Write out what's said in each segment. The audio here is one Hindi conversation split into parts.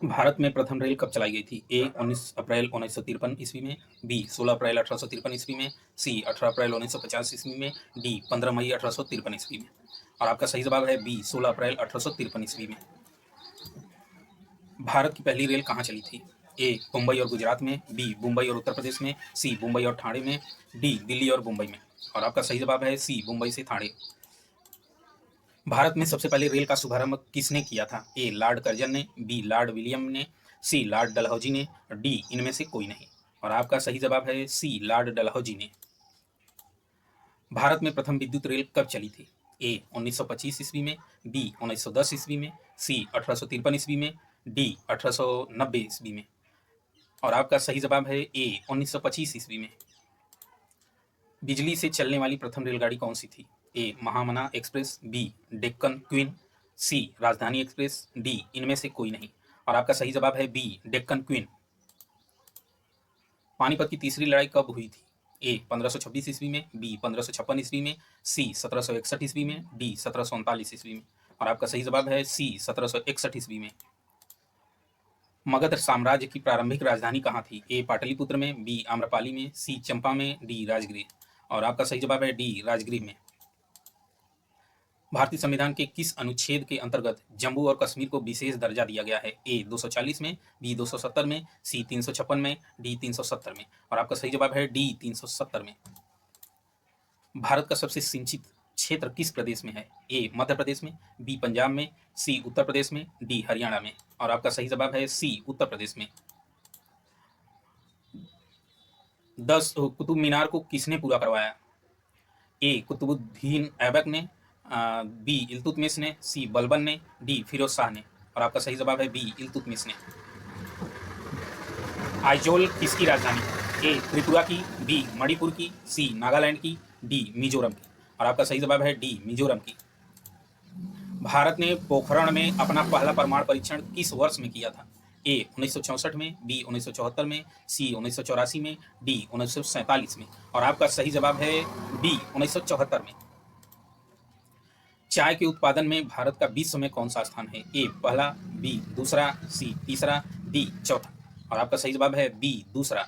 भारत में प्रथम रेल कब चलाई गई थी? ए 19 अप्रैल 1953 ईस्वी में, बी 16 अप्रैल 1853 ईस्वी में, सी 18 अप्रैल 1950 ईस्वी में, डी 15 मई 1853 ईस्वी में। और आपका सही जवाब है बी 16 अप्रैल 1853 ईस्वी में। भारत की पहली रेल कहाँ चली थी? ए मुंबई और गुजरात में, बी मुंबई और उत्तर प्रदेश में, सी मुंबई और ठाणे में, डी दिल्ली और मुंबई में। और आपका सही जवाब है सी मुंबई से ठाणे। भारत में सबसे पहले रेल का शुभारंभ किसने किया था? ए लॉर्ड कर्जन ने, बी लॉर्ड विलियम ने, सी लॉर्ड डलहौजी ने, डी इनमें से कोई नहीं। और आपका सही जवाब है सी लॉर्ड डलहौजी ने। भारत में प्रथम विद्युत रेल कब चली थी? ए 1925 ईस्वी में, बी 1910 ईस्वी में, सी 1853 ईस्वी में, डी 1890 ईस्वी में। और आपका सही जवाब है ए 1925 ईस्वी में। बिजली से चलने वाली प्रथम रेलगाड़ी कौन सी थी? ए महामना एक्सप्रेस, बी डेक्कन क्वीन, सी राजधानी एक्सप्रेस, डी इनमें से कोई नहीं। और आपका सही जवाब है बी डेक्कन क्वीन। पानीपत की तीसरी लड़ाई कब हुई थी? ए 1526 ईस्वी में, बी 1556 ईस्वी में, सी 1761 ईस्वी में, डी 1739 ईस्वी में। और आपका सही जवाब है सी 1761 ईस्वी में। मगध साम्राज्य की प्रारंभिक राजधानी कहाँ थी? ए पाटलिपुत्र में, बी आम्रपाली में, सी चंपा में, डी राजगृह। और आपका सही जवाब है डी राजगृह में। भारतीय संविधान के किस अनुच्छेद के अंतर्गत जम्मू और कश्मीर को विशेष दर्जा दिया गया है? ए 240 में, बी 270 में, सी 356 में, डी 370 में। और आपका सही जवाब है डी 370 में। भारत का सबसे सिंचित क्षेत्र किस प्रदेश में है? ए मध्य प्रदेश में, बी पंजाब में, सी उत्तर प्रदेश में, डी हरियाणा में। और आपका सही जवाब है सी उत्तर प्रदेश में। 10 कुतुब मीनार को किसने पूरा करवाया? ए कुतुबुद्दीन ऐबक ने, बी इल्तुतमिश ने, सी बलबन ने, डी फिरोज शाह ने। और आपका सही जवाब है बी इल्तुतमिश ने। आइजोल किसकी राजधानी है? ए त्रिपुरा की, बी मणिपुर की, सी नागालैंड की, डी मिजोरम की। और आपका सही जवाब है डी मिजोरम की। भारत ने पोखरण में अपना पहला परमाणु परीक्षण किस वर्ष में किया था? ए 1964 में, बी 1974 में, सी 1984 में, डी 1947 में। और आपका सही जवाब है बी 1974 में। चाय के उत्पादन में भारत का विश्व में कौन सा स्थान है? ए पहला, बी दूसरा, सी तीसरा, डी चौथा। और आपका सही जवाब है बी दूसरा।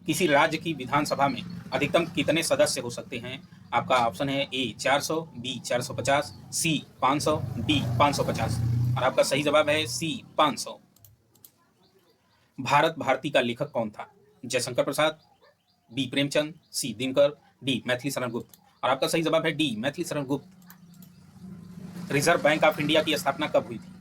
किसी राज्य की विधानसभा में अधिकतम कितने सदस्य हो सकते हैं? आपका ऑप्शन है ए 400, बी 450, सी 500, डी 550। और आपका सही जवाब है सी 500। भारत भारती का लेखक कौन था? जयशंकर प्रसाद, बी प्रेमचंद, सी दिनकर, डी मैथिली शरण गुप्त। और आपका सही जवाब है D Maithili Sharan Gupt. Reserve bank of India की स्थापना कब हुई थी?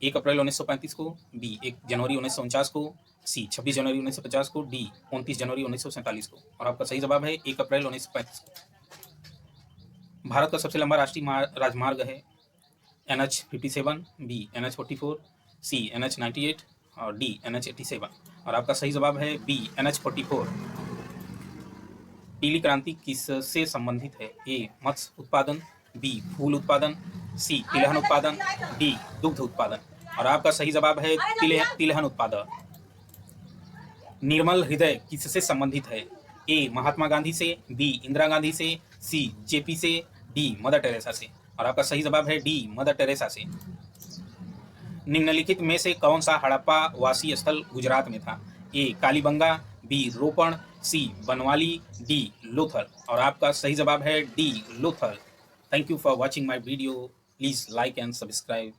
1 अप्रैल 1935 को, बी 1 जनवरी 1949 को, सी 26 जनवरी 1950 को, डी 29 जनवरी 1947 को। और आपका सही जवाब है 1 अप्रैल 1935 को। भारत का सबसे लंबा राष्ट्रीय राजमार्ग है NH57, बी NH44, सी NH98 और डी NH87। और आपका सही जवाब है बी NH44। पीली क्रांति किससे संबंधित है? ए मत्स्य उत्पादन, बी फूल उत्पादन, सी तिलहन उत्पादन, डी दुग्ध उत्पादन। और आपका सही जवाब है तिलहन उत्पादन। निर्मल हृदय किससे संबंधित है? ए महात्मा गांधी से, बी इंदिरा गांधी से, सी जेपी से, डी मदर टेरेसा से। और आपका सही जवाब है डी मदर टेरेसा से। निम्नलिखित में से कौन सा हड़प्पा वासी स्थल गुजरात में था? ए कालीबंगा, बी रोपण, सी बनवाली, डी लोथल। और आपका सही जवाब है D Lothal. Thank you for watching my video. Please like and subscribe.